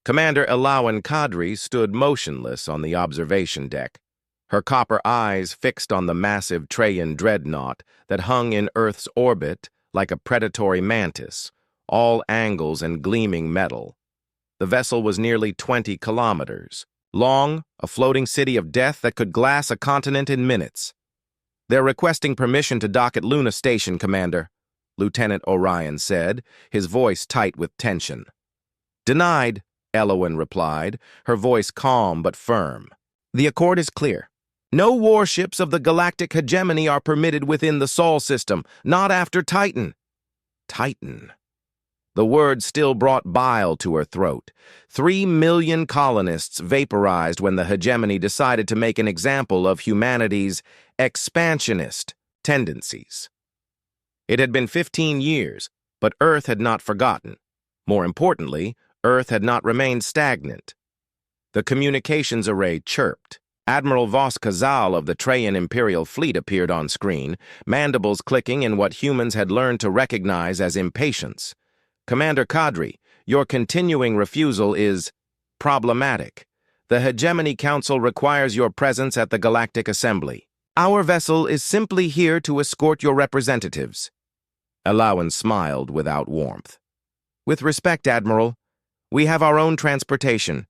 Commander Alawan Kadri stood motionless on the observation deck, her copper eyes fixed on the massive Trayan dreadnought that hung in Earth's orbit like a predatory mantis, all angles and gleaming metal. The vessel was nearly 20 kilometers long, a floating city of death that could glass a continent in minutes. "They're requesting permission to dock at Luna Station, Commander," Lieutenant Orion said, his voice tight with tension. "Denied," Elowen replied, her voice calm but firm. "The accord is clear. No warships of the Galactic Hegemony are permitted within the Sol system, not after Titan." Titan. The word still brought bile to her throat. 3 million colonists vaporized when the hegemony decided to make an example of humanity's expansionist tendencies. It had been 15 years, but Earth had not forgotten. More importantly, Earth had not remained stagnant. The communications array chirped. Admiral Vos Kazal of the Trayan Imperial Fleet appeared on screen, mandibles clicking in what humans had learned to recognize as impatience. "Commander Kadri, your continuing refusal is problematic. The Hegemony Council requires your presence at the Galactic Assembly. Our vessel is simply here to escort your representatives." Alawan smiled without warmth. "With respect, Admiral, we have our own transportation.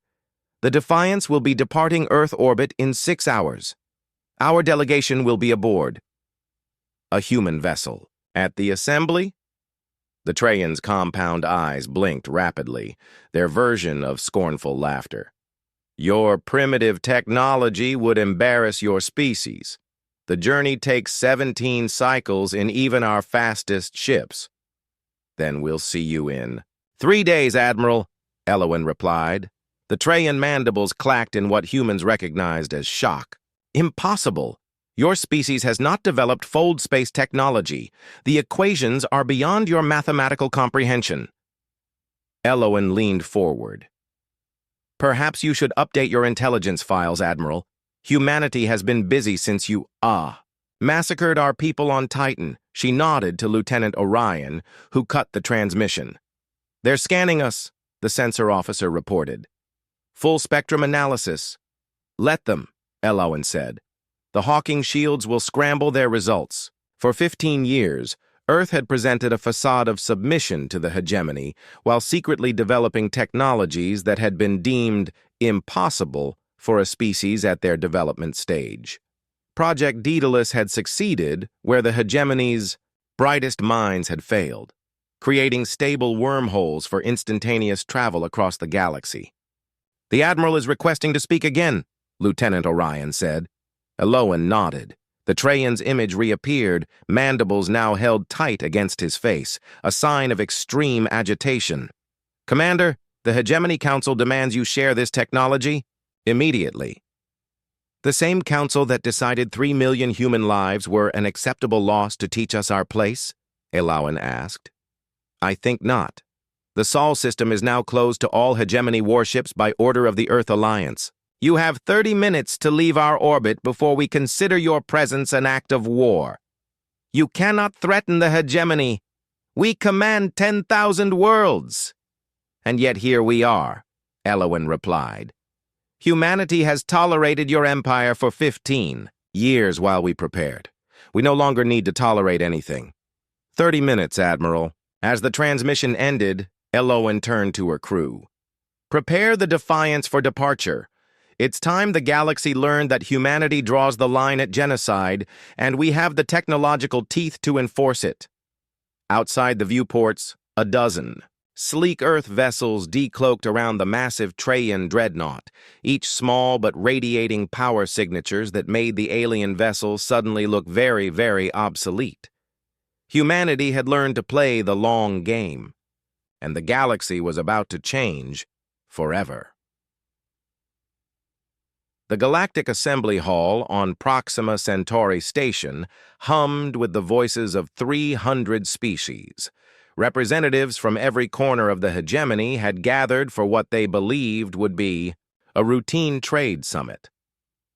The Defiance will be departing Earth orbit in 6 hours. Our delegation will be aboard." A human vessel. At the assembly? The Trayan's compound eyes blinked rapidly, their version of scornful laughter. "Your primitive technology would embarrass your species. The journey takes 17 cycles in even our fastest ships." "Then we'll see you in 3 days, Admiral," Elowen replied. The Trayan mandibles clacked in what humans recognized as shock. "Impossible. Your species has not developed fold space technology. The equations are beyond your mathematical comprehension." Elowen leaned forward. "Perhaps you should update your intelligence files, Admiral. Humanity has been busy since you, massacred our people on Titan." She nodded to Lieutenant Orion, who cut the transmission. "They're scanning us," the sensor officer reported. "Full spectrum analysis." "Let them," Elowen said. "The Hawking shields will scramble their results." For 15 years, Earth had presented a facade of submission to the hegemony while secretly developing technologies that had been deemed impossible for a species at their development stage. Project Daedalus had succeeded where the hegemony's brightest minds had failed, creating stable wormholes for instantaneous travel across the galaxy. "The Admiral is requesting to speak again," Lieutenant Orion said. Elowen nodded. The Trayan's image reappeared, mandibles now held tight against his face, a sign of extreme agitation. "Commander, the Hegemony Council demands you share this technology immediately." "The same council that decided 3 million human lives were an acceptable loss to teach us our place?" Elowen asked. "I think not. The Sol system is now closed to all hegemony warships by order of the Earth Alliance. You have 30 minutes to leave our orbit before we consider your presence an act of war. You cannot threaten the hegemony. We command 10,000 worlds." "And yet here we are," Elowen replied. "Humanity has tolerated your empire for 15 years while we prepared. We no longer need to tolerate anything." 30 minutes, Admiral." As the transmission ended, Elowen turned to her crew. "Prepare the Defiance for departure. It's time the galaxy learned that humanity draws the line at genocide, and we have the technological teeth to enforce it." Outside the viewports, a dozen sleek Earth vessels decloaked around the massive Trayan dreadnought, each small but radiating power signatures that made the alien vessel suddenly look very, very obsolete. Humanity had learned to play the long game, and the galaxy was about to change forever. The Galactic Assembly Hall on Proxima Centauri Station hummed with the voices of 300 species. Representatives from every corner of the hegemony had gathered for what they believed would be a routine trade summit.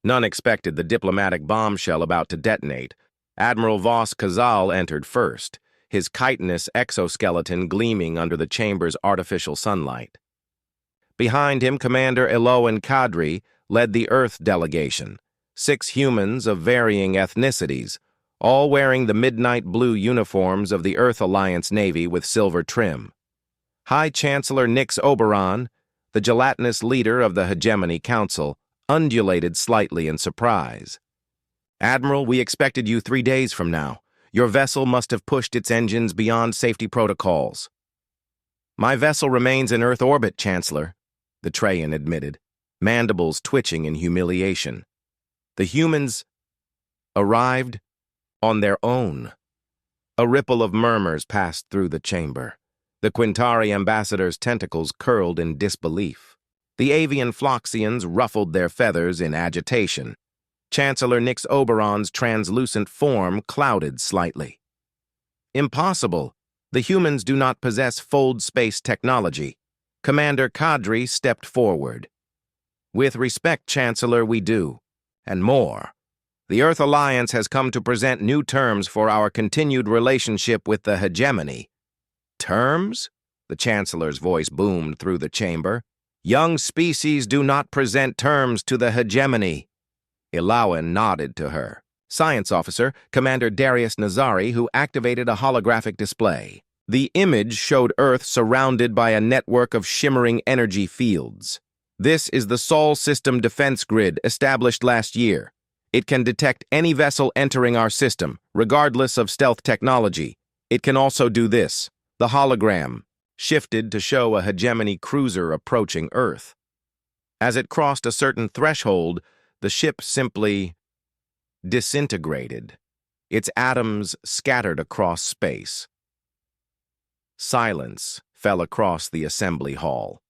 None expected the diplomatic bombshell about to detonate. Admiral Vos Kazal entered first, his chitinous exoskeleton gleaming under the chamber's artificial sunlight. Behind him, Commander Eloan Kadri led the Earth delegation, 6 humans of varying ethnicities, all wearing the midnight blue uniforms of the Earth Alliance Navy with silver trim. High Chancellor Nix Oberon, the gelatinous leader of the Hegemony Council, undulated slightly in surprise. "Admiral, we expected you 3 days from now. Your vessel must have pushed its engines beyond safety protocols." "My vessel remains in Earth orbit, Chancellor," the Trayan admitted, mandibles twitching in humiliation. "The humans arrived on their own." A ripple of murmurs passed through the chamber. The Quintari ambassador's tentacles curled in disbelief. The avian Floxians ruffled their feathers in agitation. Chancellor Nix Oberon's translucent form clouded slightly. "Impossible. The humans do not possess fold space technology." Commander Kadri stepped forward. "With respect, Chancellor, we do. And more. The Earth Alliance has come to present new terms for our continued relationship with the Hegemony." "Terms?" The Chancellor's voice boomed through the chamber. "Young species do not present terms to the Hegemony." Ilawan nodded to her. Science Officer, Commander Darius Nazari, who activated a holographic display. The image showed Earth surrounded by a network of shimmering energy fields. "This is the Sol System Defense Grid established last year. It can detect any vessel entering our system, regardless of stealth technology. It can also do this." The hologram shifted to show a Hegemony cruiser approaching Earth. As it crossed a certain threshold, the ship simply disintegrated, its atoms scattered across space. Silence fell across the assembly hall.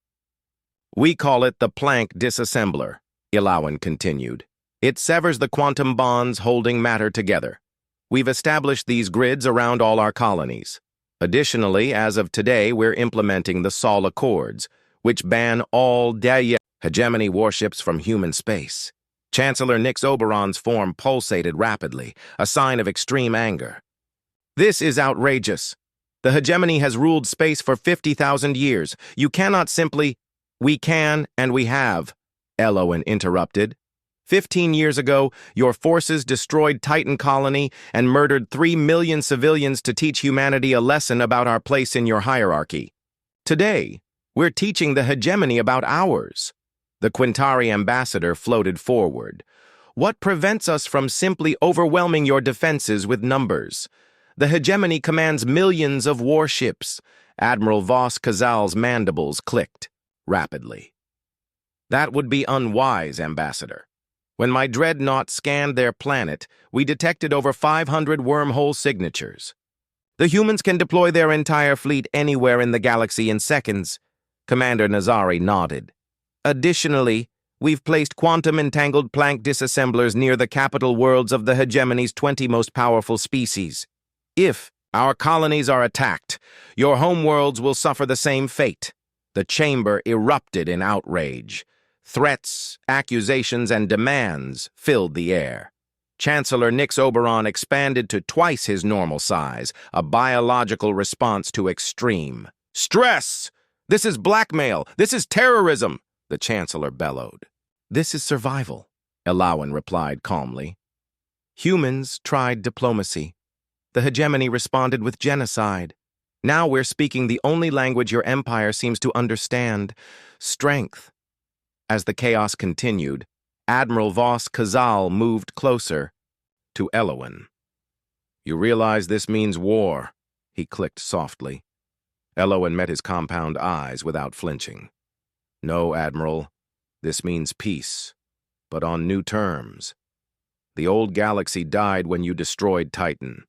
"We call it the Planck disassembler," Ilawan continued. "It severs the quantum bonds holding matter together. We've established these grids around all our colonies. Additionally, as of today, we're implementing the Sol Accords, which ban all Hegemony warships from human space." Chancellor Nix Oberon's form pulsated rapidly, a sign of extreme anger. "This is outrageous. The Hegemony has ruled space for 50,000 years. You cannot simply—" "We can, and we have," Eloan interrupted. 15 years ago, your forces destroyed Titan Colony and murdered 3 million civilians to teach humanity a lesson about our place in your hierarchy. Today, we're teaching the Hegemony about ours." The Quintari ambassador floated forward. "What prevents us from simply overwhelming your defenses with numbers? The Hegemony commands millions of warships." Admiral Vos Kazal's mandibles clicked rapidly. "That would be unwise, Ambassador. When my dreadnought scanned their planet, we detected over 500 wormhole signatures. The humans can deploy their entire fleet anywhere in the galaxy in seconds." Commander Nazari nodded. "Additionally, we've placed quantum-entangled Planck disassemblers near the capital worlds of the Hegemony's 20 most powerful species. If our colonies are attacked, your homeworlds will suffer the same fate." The chamber erupted in outrage. Threats, accusations, and demands filled the air. Chancellor Nix Oberon expanded to twice his normal size, a biological response to extreme stress. "This is blackmail! This is terrorism!" the Chancellor bellowed. "This is survival," Ilawan replied calmly. "Humans tried diplomacy. The Hegemony responded with genocide. Now we're speaking the only language your empire seems to understand: strength." As the chaos continued, Admiral Vos Kazal moved closer to Eloan. "You realize this means war," he clicked softly. Eloan met his compound eyes without flinching. "No, Admiral. This means peace, but on new terms. The old galaxy died when you destroyed Titan.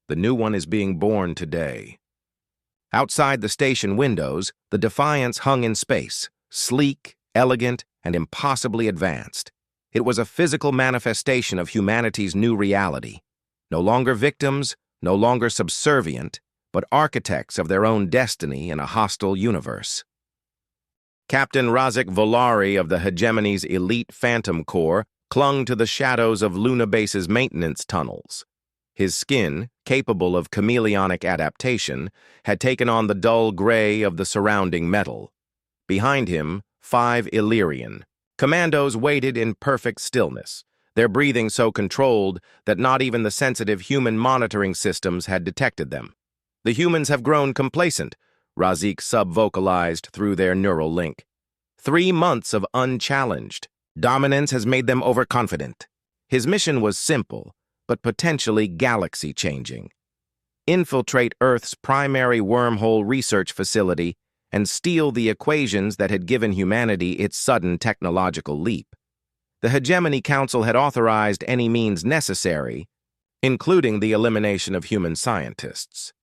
The new one is being born today." Outside the station windows, the Defiance hung in space, sleek, elegant, and impossibly advanced. It was a physical manifestation of humanity's new reality. No longer victims, no longer subservient, but architects of their own destiny in a hostile universe. Captain Razik Volari of the Hegemony's elite Phantom Corps clung to the shadows of Luna Base's maintenance tunnels. His skin, capable of chameleonic adaptation, had taken on the dull gray of the surrounding metal. Behind him, 5 Illyrian. Commandos waited in perfect stillness, their breathing so controlled that not even the sensitive human monitoring systems had detected them. The humans have grown complacent, Razik sub-vocalized through their neural link. 3 months of unchallenged. Dominance has made them overconfident. His mission was simple, but potentially galaxy-changing. Infiltrate Earth's primary wormhole research facility and steal the equations that had given humanity its sudden technological leap. The Hegemony Council had authorized any means necessary, including the elimination of human scientists.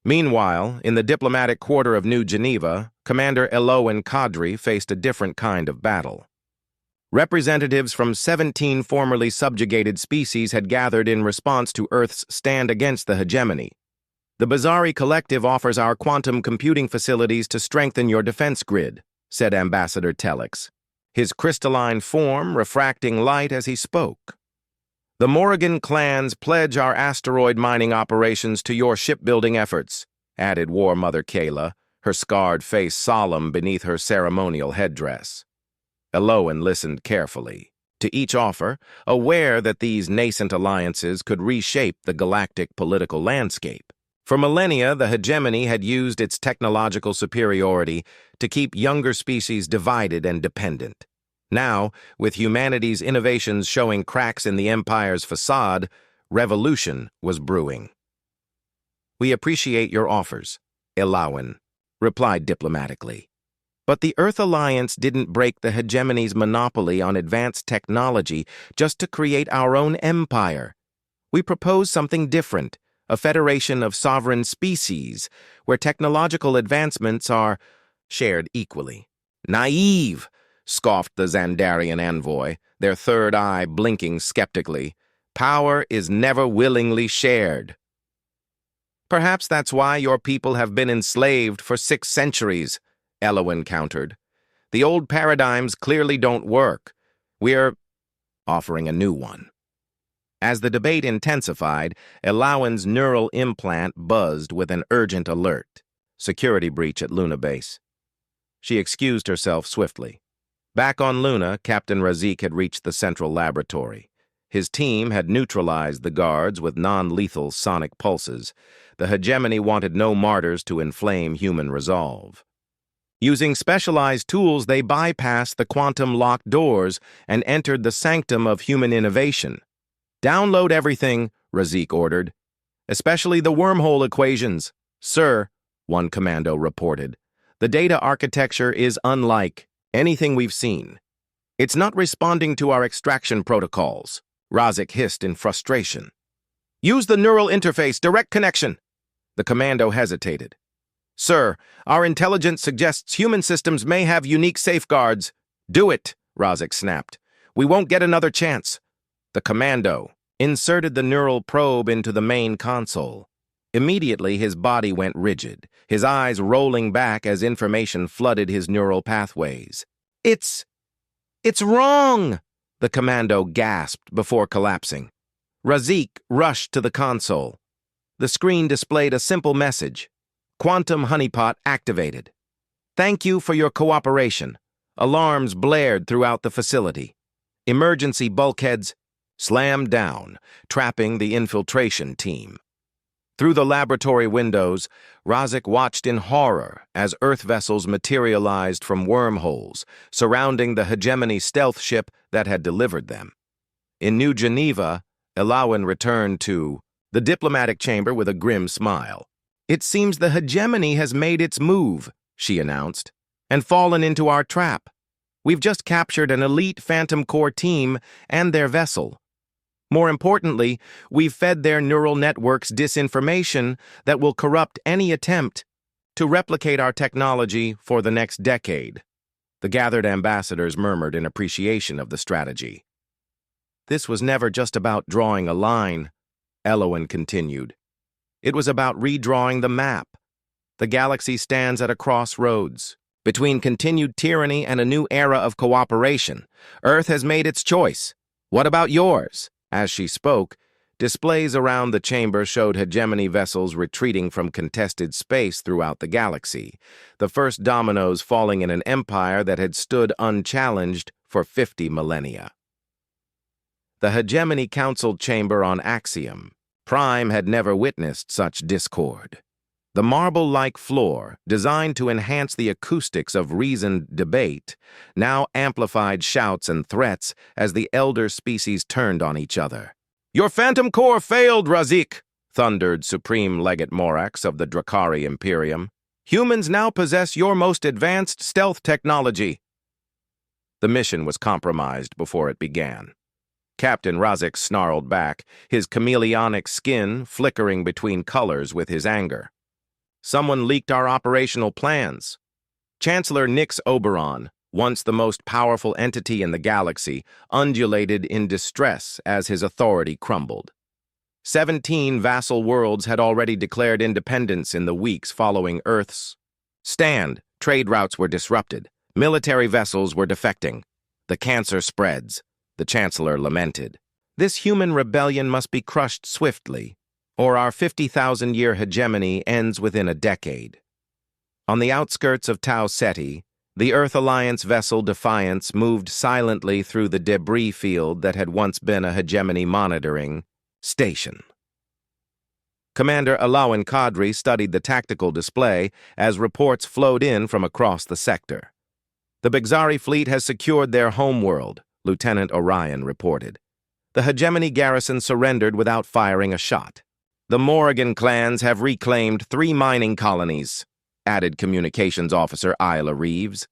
Meanwhile, in the diplomatic quarter of New Geneva, Commander Elowen Kadri faced a different kind of battle. Representatives from 17 formerly subjugated species had gathered in response to Earth's stand against the hegemony. The Bazari Collective offers our quantum computing facilities to strengthen your defense grid, said Ambassador Telex, his crystalline form refracting light as he spoke. The Morrigan clans pledge our asteroid mining operations to your shipbuilding efforts, added War Mother Kayla, her scarred face solemn beneath her ceremonial headdress. Elowen listened carefully to each offer, aware that these nascent alliances could reshape the galactic political landscape. For millennia, the hegemony had used its technological superiority to keep younger species divided and dependent. Now, with humanity's innovations showing cracks in the Empire's facade, revolution was brewing. "We appreciate your offers," Elowen replied diplomatically. But the Earth Alliance didn't break the hegemony's monopoly on advanced technology just to create our own empire. We propose something different, a federation of sovereign species, where technological advancements are shared equally. "Naive," scoffed the Xandarian envoy, their third eye blinking skeptically. "Power is never willingly shared." "Perhaps that's why your people have been enslaved for 6 centuries, Elowen countered. "The old paradigms clearly don't work. We're offering a new one." As the debate intensified, Elowen's neural implant buzzed with an urgent alert. Security breach at Luna Base. She excused herself swiftly. Back on Luna, Captain Razik had reached the central laboratory. His team had neutralized the guards with non-lethal sonic pulses. The hegemony wanted no martyrs to inflame human resolve. Using specialized tools, they bypassed the quantum-locked doors and entered the sanctum of human innovation. "Download everything," Razik ordered. "Especially the wormhole equations." "Sir," one commando reported, "the data architecture is unlike anything we've seen. It's not responding to our extraction protocols," Razik hissed in frustration. "Use the neural interface, direct connection." The commando hesitated. "Sir, our intelligence suggests human systems may have unique safeguards." "Do it," Razik snapped. "We won't get another chance." The commando inserted the neural probe into the main console. Immediately, his body went rigid, his eyes rolling back as information flooded his neural pathways. It's wrong!" the commando gasped before collapsing. Razik rushed to the console. The screen displayed a simple message. "Quantum honeypot activated. Thank you for your cooperation." Alarms blared throughout the facility. Emergency bulkheads slammed down, trapping the infiltration team. Through the laboratory windows, Razik watched in horror as Earth vessels materialized from wormholes, surrounding the hegemony stealth ship that had delivered them. In New Geneva, Elowen returned to the diplomatic chamber with a grim smile. "It seems the hegemony has made its move," she announced, "and fallen into our trap. We've just captured an elite Phantom Core team and their vessel. More importantly, we've fed their neural networks disinformation that will corrupt any attempt to replicate our technology for the next decade." The gathered ambassadors murmured in appreciation of the strategy. "This was never just about drawing a line," Elowen continued. "It was about redrawing the map. The galaxy stands at a crossroads. Between continued tyranny and a new era of cooperation, Earth has made its choice. What about yours?" As she spoke, Displays around the chamber showed hegemony vessels retreating from contested space throughout the galaxy, the first dominoes falling in an empire that had stood unchallenged for 50 millennia. The Hegemony Council chamber on Axiom Prime had never witnessed such discord. The marble-like floor, designed to enhance the acoustics of reasoned debate, now amplified shouts and threats as the elder species turned on each other. "Your phantom core failed, Razik!" thundered Supreme Legate Morax of the Drakari Imperium. "Humans now possess your most advanced stealth technology." The mission was compromised before it began. Captain Razik snarled back, his chameleonic skin flickering between colors with his anger. "Someone leaked our operational plans." Chancellor Nix Oberon, once the most powerful entity in the galaxy, undulated in distress as his authority crumbled. 17 vassal worlds had already declared independence in the weeks following Earth's stand. Trade routes were disrupted. Military vessels were defecting. "The cancer spreads," the Chancellor lamented. "This human rebellion must be crushed swiftly, or our 50,000-year hegemony ends within a decade." On the outskirts of Tau Ceti, the Earth Alliance vessel Defiance moved silently through the debris field that had once been a hegemony monitoring station. Commander Alawan Kadri studied the tactical display as reports flowed in from across the sector. "The Bexari fleet has secured their homeworld," Lieutenant Orion reported. "The hegemony garrison surrendered without firing a shot. The Morrigan clans have reclaimed 3 mining colonies," added Communications Officer Isla Reeves.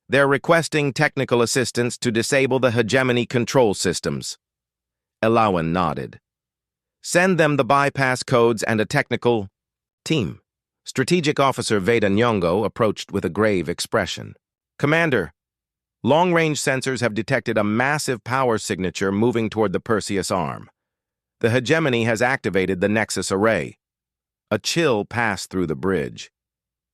"They're requesting technical assistance to disable the hegemony control systems." Alawan nodded. "Send them the bypass codes and a technical team." Strategic Officer Veda Nyong'o approached with a grave expression. "Commander, long-range sensors have detected a massive power signature moving toward the Perseus arm. The hegemony has activated the Nexus Array." A chill passed through the bridge.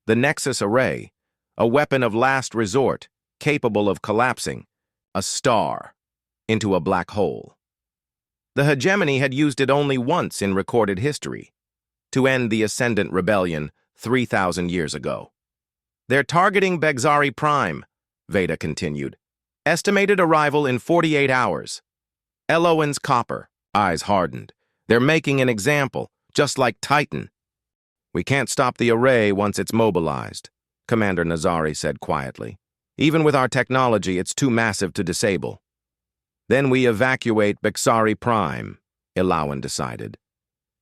The Nexus Array, a weapon of last resort, capable of collapsing a star into a black hole. The hegemony had used it only once in recorded history, to end the Ascendant Rebellion 3,000 years ago. "They're targeting Bexari Prime," Veda continued. "Estimated arrival in 48 hours. Eloan's copper." Eyes hardened. "They're making an example, just like Titan." "We can't stop the array once it's mobilized," Commander Nazari said quietly. "Even with our technology, it's too massive to disable." "Then we evacuate Bexari Prime," Ilawan decided.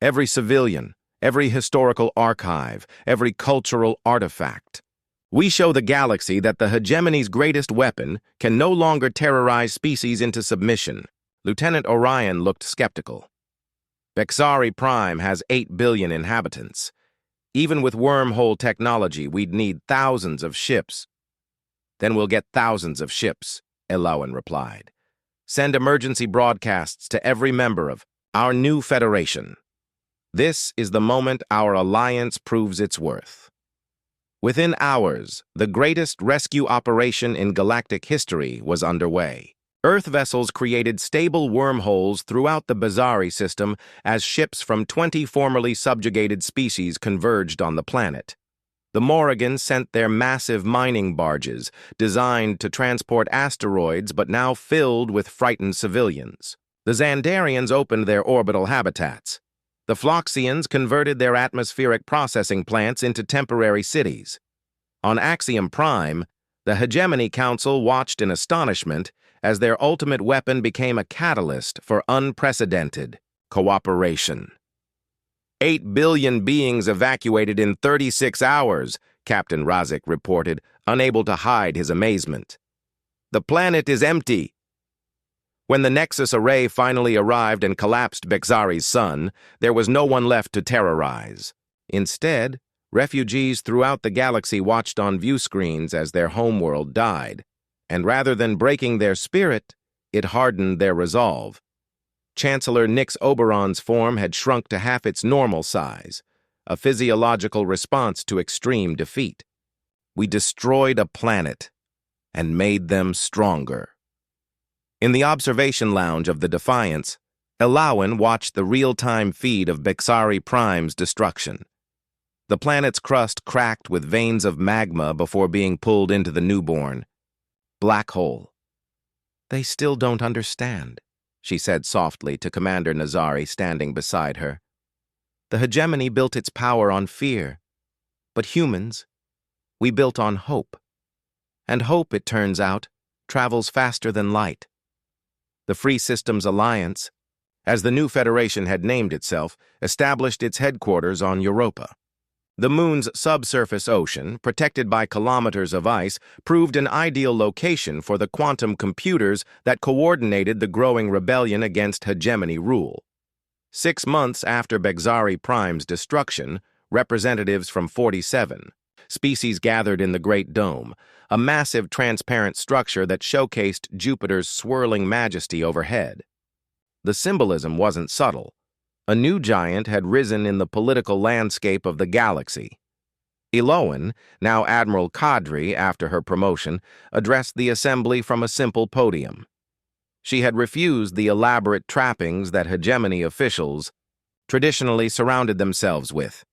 "Every civilian, every historical archive, every cultural artifact. We show the galaxy that the hegemony's greatest weapon can no longer terrorize species into submission." Lieutenant Orion looked skeptical. "Bexari Prime has 8 billion inhabitants. Even with wormhole technology, we'd need thousands of ships." "Then we'll get thousands of ships," Ilawan replied. "Send emergency broadcasts to every member of our new federation. This is the moment our alliance proves its worth." Within hours, the greatest rescue operation in galactic history was underway. Earth vessels created stable wormholes throughout the Bexari system as ships from 20 formerly subjugated species converged on the planet. The Morrigan sent their massive mining barges, designed to transport asteroids but now filled with frightened civilians. The Xandarians opened their orbital habitats. The Phloxians converted their atmospheric processing plants into temporary cities. On Axiom Prime, the Hegemony Council watched in astonishment as their ultimate weapon became a catalyst for unprecedented cooperation. 8 billion beings evacuated in 36 hours, Captain Razik reported, unable to hide his amazement. "The planet is empty." When the Nexus Array finally arrived and collapsed Bexari's sun, there was no one left to terrorize. Instead, refugees throughout the galaxy watched on view screens as their homeworld died. And rather than breaking their spirit, it hardened their resolve. Chancellor Nix Oberon's form had shrunk to half its normal size, a physiological response to extreme defeat. "We destroyed a planet and made them stronger." In the observation lounge of the Defiance, Elawan watched the real-time feed of Bexari Prime's destruction. The planet's crust cracked with veins of magma before being pulled into the newborn black hole. "They still don't understand," she said softly to Commander Nazari standing beside her. "The hegemony built its power on fear, but humans, we built on hope. And hope, it turns out, travels faster than light." The Free Systems Alliance, as the new Federation had named itself, established its headquarters on Europa. The moon's subsurface ocean, protected by kilometers of ice, proved an ideal location for the quantum computers that coordinated the growing rebellion against hegemony rule. 6 months after Bexari Prime's destruction, representatives from 47 species gathered in the Great Dome, a massive transparent structure that showcased Jupiter's swirling majesty overhead. The symbolism wasn't subtle. A new giant had risen in the political landscape of the galaxy. Eloan, now Admiral Kadri after her promotion, addressed the assembly from a simple podium. She had refused the elaborate trappings that hegemony officials traditionally surrounded themselves with.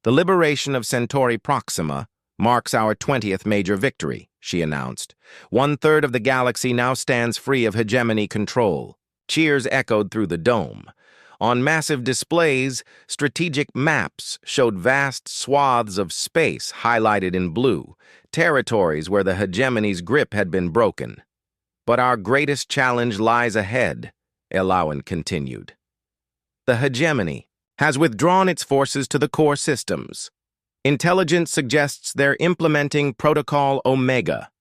"The liberation of Centauri Proxima marks our 20th major victory," she announced. "1/3 of the galaxy now stands free of hegemony control." Cheers echoed through the dome. On massive displays, strategic maps showed vast swaths of space highlighted in blue, territories where the hegemony's grip had been broken. "But our greatest challenge lies ahead," Elawan continued. "The hegemony has withdrawn its forces to the core systems. Intelligence suggests they're implementing Protocol Omega."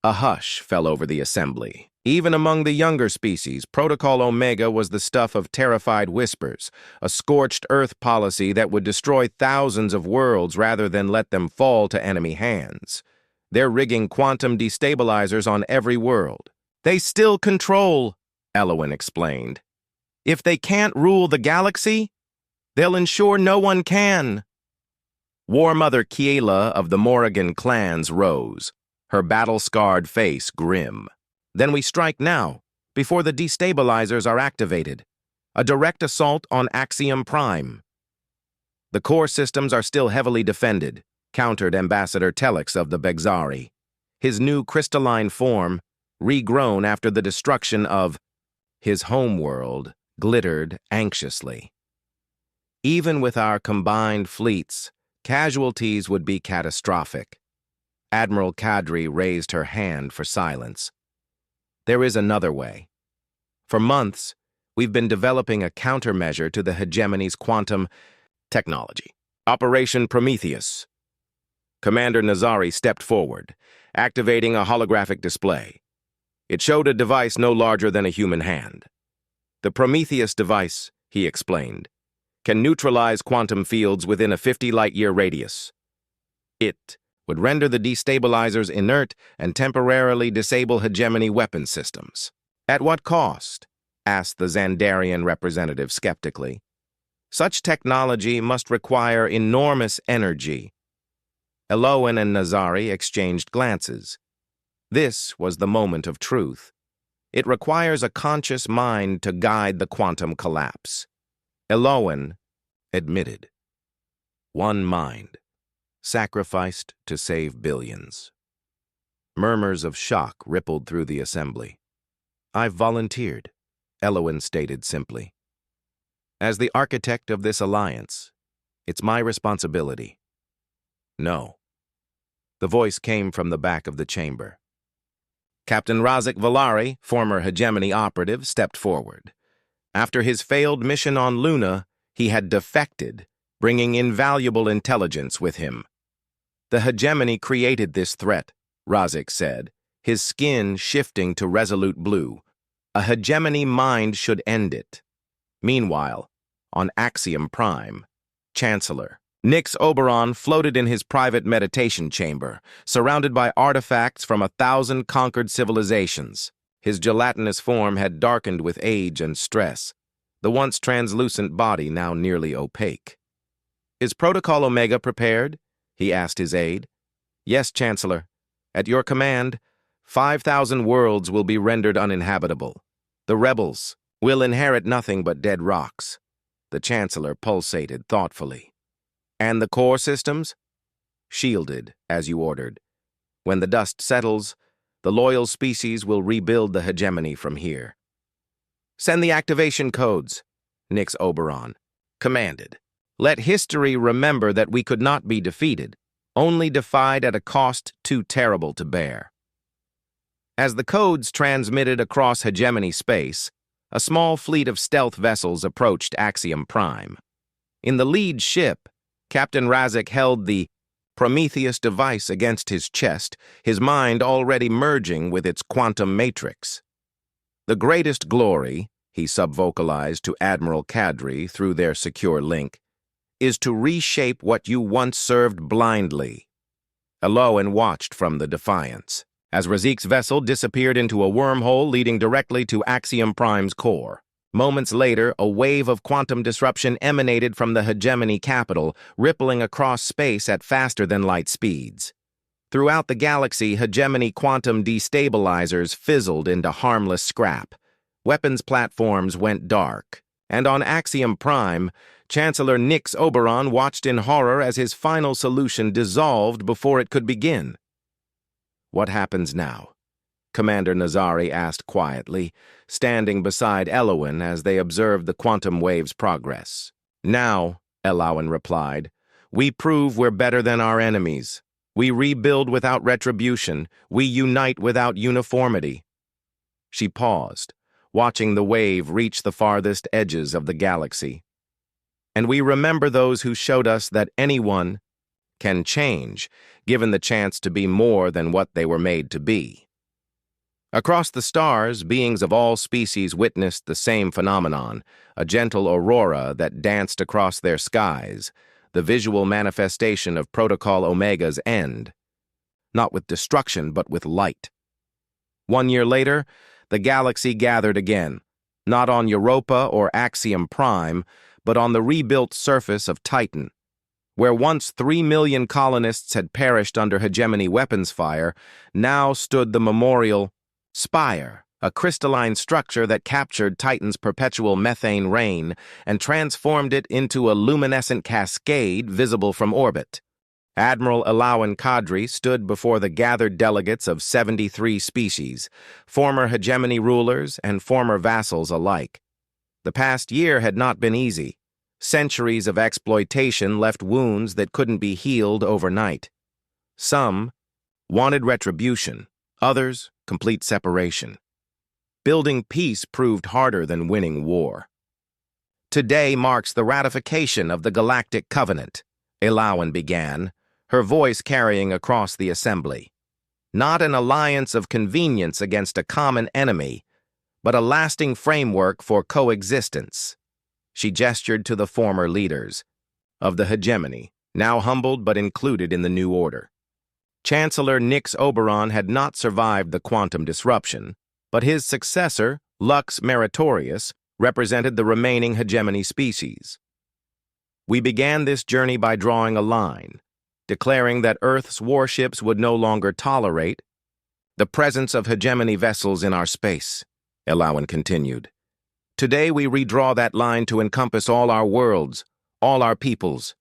A hush fell over the assembly. Even among the younger species, Protocol Omega was the stuff of terrified whispers, a scorched earth policy that would destroy thousands of worlds rather than let them fall to enemy hands. They're rigging quantum destabilizers on every world. "They still control," Elowan explained. "If they can't rule the galaxy, they'll ensure no one can." War Mother Kiela of the Morrigan clans rose, her battle-scarred face grim. "Then we strike now, before the destabilizers are activated. A direct assault on Axiom Prime." "The core systems are still heavily defended," countered Ambassador Telix of the Bexari. His new crystalline form, regrown after the destruction of his homeworld, glittered anxiously. "Even with our combined fleets, casualties would be catastrophic." Admiral Kadri raised her hand for silence. "There is another way. For months, we've been developing a countermeasure to the hegemony's quantum technology. Operation Prometheus." Commander Nazari stepped forward, activating a holographic display. It showed a device no larger than a human hand. "The Prometheus device," he explained, "can neutralize quantum fields within a 50-light-year radius. It would render the destabilizers inert and temporarily disable hegemony weapon systems." "At what cost?" asked the Xandarian representative skeptically. "Such technology must require enormous energy." Elowan and Nazari exchanged glances. This was the moment of truth. It requires a conscious mind to guide the quantum collapse. Elowan admitted. One mind, sacrificed to save billions. Murmurs of shock rippled through the assembly. "I've volunteered," Elowan stated simply. "As the architect of this alliance, it's my responsibility." "No." The voice came from the back of the chamber. Captain Razik Valari, former hegemony operative, stepped forward. After his failed mission on Luna, he had defected, bringing invaluable intelligence with him. "The hegemony created this threat," Razik said, his skin shifting to resolute blue. "A hegemony mind should end it." Meanwhile, on Axiom Prime, Chancellor Nix Oberon floated in his private meditation chamber, surrounded by artifacts from 1,000 conquered civilizations. His gelatinous form had darkened with age and stress, the once translucent body now nearly opaque. "Is Protocol Omega prepared?" he asked his aide. "Yes, Chancellor. At your command, 5,000 worlds will be rendered uninhabitable. The rebels We'll inherit nothing but dead rocks. The Chancellor pulsated thoughtfully. And the core systems? Shielded, as you ordered. When the dust settles, the loyal species will rebuild the hegemony from here. Send the activation codes, Nix Oberon commanded. Let history remember that we could not be defeated, only defied at a cost too terrible to bear. As the codes transmitted across hegemony space, a small fleet of stealth vessels approached Axiom Prime. In the lead ship, Captain Razek held the Prometheus device against his chest, his mind already merging with its quantum matrix. The greatest glory, he subvocalized to Admiral Kadri through their secure link, is to reshape what you once served blindly. Aloan watched from the Defiance, as Razik's vessel disappeared into a wormhole leading directly to Axiom Prime's core. Moments later, a wave of quantum disruption emanated from the hegemony capital, rippling across space at faster-than-light speeds. Throughout the galaxy, hegemony quantum destabilizers fizzled into harmless scrap. Weapons platforms went dark, and on Axiom Prime, Chancellor Nix Oberon watched in horror as his final solution dissolved before it could begin. What happens now? Commander Nazari asked quietly, standing beside Elowen as they observed the quantum wave's progress. Now, Elowen replied, we prove we're better than our enemies. We rebuild without retribution. We unite without uniformity. She paused, watching the wave reach the farthest edges of the galaxy. And we remember those who showed us that anyone can change, given the chance to be more than what they were made to be. Across the stars, beings of all species witnessed the same phenomenon, a gentle aurora that danced across their skies, the visual manifestation of Protocol Omega's end. Not with destruction, but with light. 1 year later, the galaxy gathered again, not on Europa or Axiom Prime, but on the rebuilt surface of Titan. Where once 3 million colonists had perished under hegemony weapons fire, now stood the memorial Spire, a crystalline structure that captured Titan's perpetual methane rain and transformed it into a luminescent cascade visible from orbit. Admiral Elowen Kadri stood before the gathered delegates of 73 species, former hegemony rulers and former vassals alike. The past year had not been easy. Centuries of exploitation left wounds that couldn't be healed overnight. Some wanted retribution, others complete separation. Building peace proved harder than winning war. Today marks the ratification of the Galactic Covenant, Elowen began, her voice carrying across the assembly. Not an alliance of convenience against a common enemy, but a lasting framework for coexistence. She gestured to the former leaders of the hegemony, now humbled but included in the new order. Chancellor Nix Oberon had not survived the quantum disruption, but his successor, Lux Meritorious, represented the remaining hegemony species. We began this journey by drawing a line, declaring that Earth's warships would no longer tolerate the presence of hegemony vessels in our space, Elowen continued. Today we redraw that line to encompass all our worlds, all our peoples.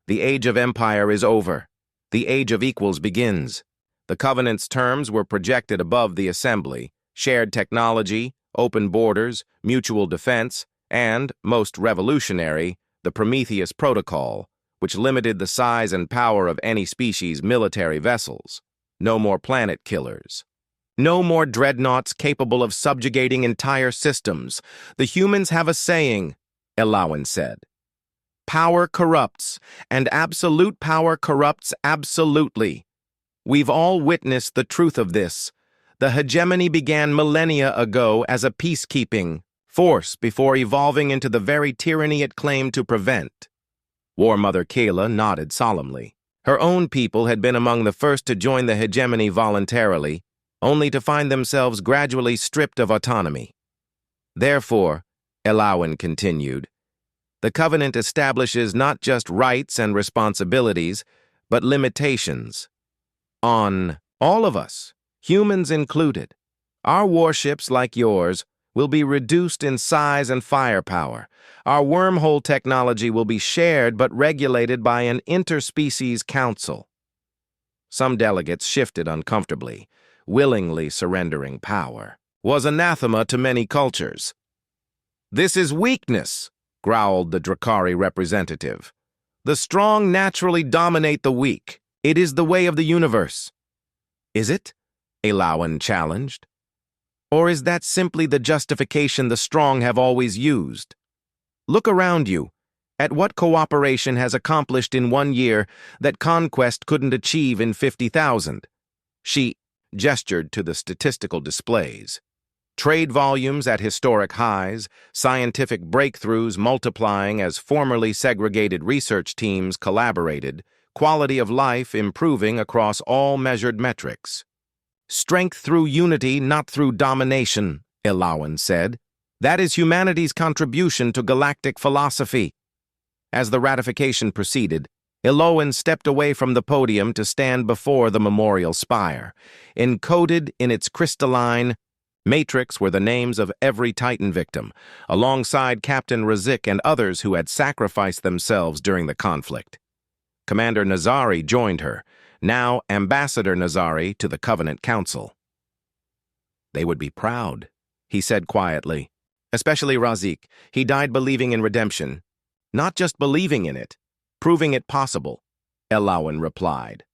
The age of empire is over. The age of equals begins. The Covenant's terms were projected above the Assembly: shared technology, open borders, mutual defense, and, most revolutionary, the Prometheus Protocol, which limited the size and power of any species' military vessels. No more planet killers. No more dreadnoughts capable of subjugating entire systems. The humans have a saying, Elowen said. Power corrupts, and absolute power corrupts absolutely. We've all witnessed the truth of this. The hegemony began millennia ago as a peacekeeping force before evolving into the very tyranny it claimed to prevent. War Mother Kayla nodded solemnly. Her own people had been among the first to join the hegemony voluntarily, only to find themselves gradually stripped of autonomy. Therefore, Elowen continued, the Covenant establishes not just rights and responsibilities, but limitations. On all of us, humans included. Our warships, like yours, will be reduced in size and firepower. Our wormhole technology will be shared but regulated by an interspecies council. Some delegates shifted uncomfortably, willingly surrendering power. Was anathema to many cultures. "This is weakness," growled the Drakari representative. "The strong naturally dominate the weak. It is the way of the universe." "Is it?" Elawan challenged. "Or is that simply the justification the strong have always used? Look around you, at what cooperation has accomplished in 1 year that conquest couldn't achieve in 50,000. She gestured to the statistical displays. Trade volumes at historic highs, scientific breakthroughs multiplying as formerly segregated research teams collaborated, quality of life improving across all measured metrics. "Strength through unity, not through domination," Elawan said. "That is humanity's contribution to galactic philosophy." As the ratification proceeded, Elawan stepped away from the podium to stand before the memorial spire. Encoded in its crystalline matrix were the names of every Titan victim, alongside Captain Razik and others who had sacrificed themselves during the conflict. Commander Nazari joined her, now Ambassador Nazari to the Covenant Council. "They would be proud," he said quietly. "Especially Razik. He died believing in redemption. Not just believing in it, proving it possible," Elawan replied.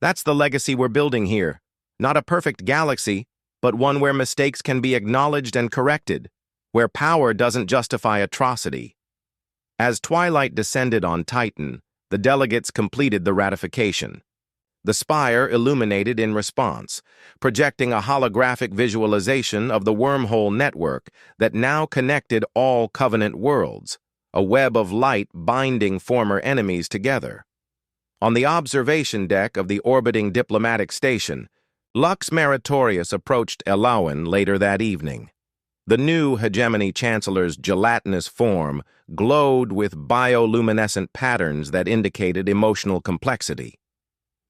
"That's the legacy we're building here. Not a perfect galaxy, but one where mistakes can be acknowledged and corrected, where power doesn't justify atrocity." As twilight descended on Titan, the delegates completed the ratification. The spire illuminated in response, projecting a holographic visualization of the wormhole network that now connected all Covenant worlds, a web of light binding former enemies together. On the observation deck of the orbiting diplomatic station, Lux Meritorious approached Elawan later that evening. The new hegemony chancellor's gelatinous form glowed with bioluminescent patterns that indicated emotional complexity.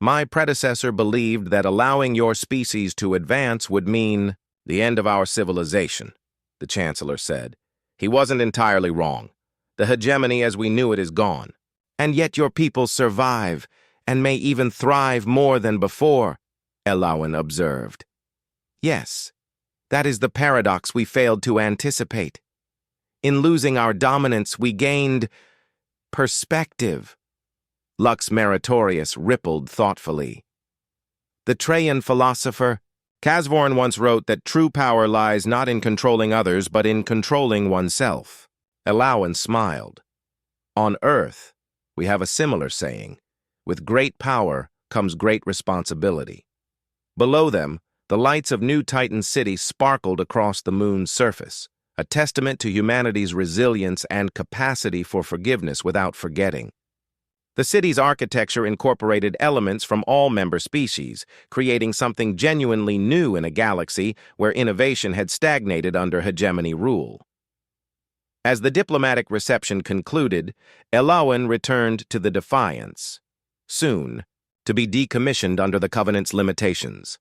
"My predecessor believed that allowing your species to advance would mean the end of our civilization," the chancellor said. "He wasn't entirely wrong. The hegemony as we knew it is gone. And yet your people survive, and may even thrive more than before," Elawan observed. "Yes, that is the paradox we failed to anticipate. In losing our dominance, we gained perspective." Lux Meritorious rippled thoughtfully. The Trajan philosopher Casvorn once wrote that true power lies not in controlling others, but in controlling oneself. Elawan smiled. "On Earth, we have a similar saying. With great power comes great responsibility." Below them, the lights of New Titan City sparkled across the moon's surface, a testament to humanity's resilience and capacity for forgiveness without forgetting. The city's architecture incorporated elements from all member species, creating something genuinely new in a galaxy where innovation had stagnated under hegemony rule. As the diplomatic reception concluded, Elawan returned to the Defiance, soon to be decommissioned under the Covenant's limitations.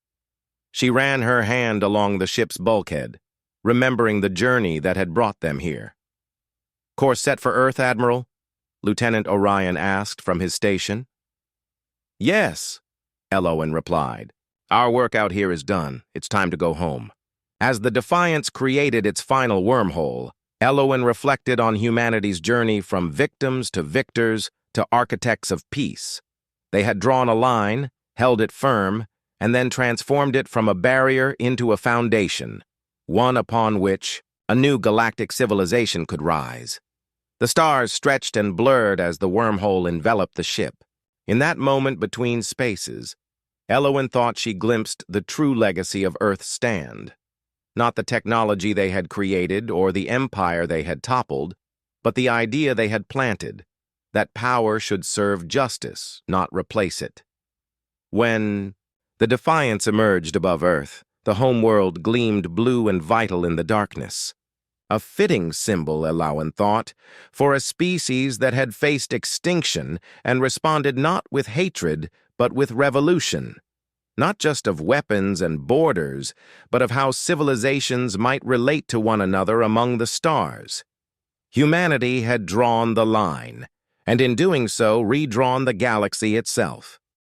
She ran her hand along the ship's bulkhead, remembering the journey that had brought them here. "Course set for Earth, Admiral?" Lieutenant Orion asked from his station. "Yes," Elawan replied. "Our work out here is done. It's time to go home." As the Defiance created its final wormhole, Elawan reflected on humanity's journey from victims to victors to architects of peace. They had drawn a line, held it firm, and then transformed it from a barrier into a foundation, one upon which a new galactic civilization could rise. The stars stretched and blurred as the wormhole enveloped the ship. In that moment between spaces, Elawan thought she glimpsed the true legacy of Earth's stand. Not the technology they had created or the empire they had toppled, but the idea they had planted, that power should serve justice, not replace it. When the Defiance emerged above Earth, the homeworld gleamed blue and vital in the darkness. A fitting symbol, Elawan thought, for a species that had faced extinction and responded not with hatred, but with revolution. not just of weapons and borders, but of how civilizations might relate to one another among the stars. Humanity had drawn the line, and in doing so redrawn the galaxy itself.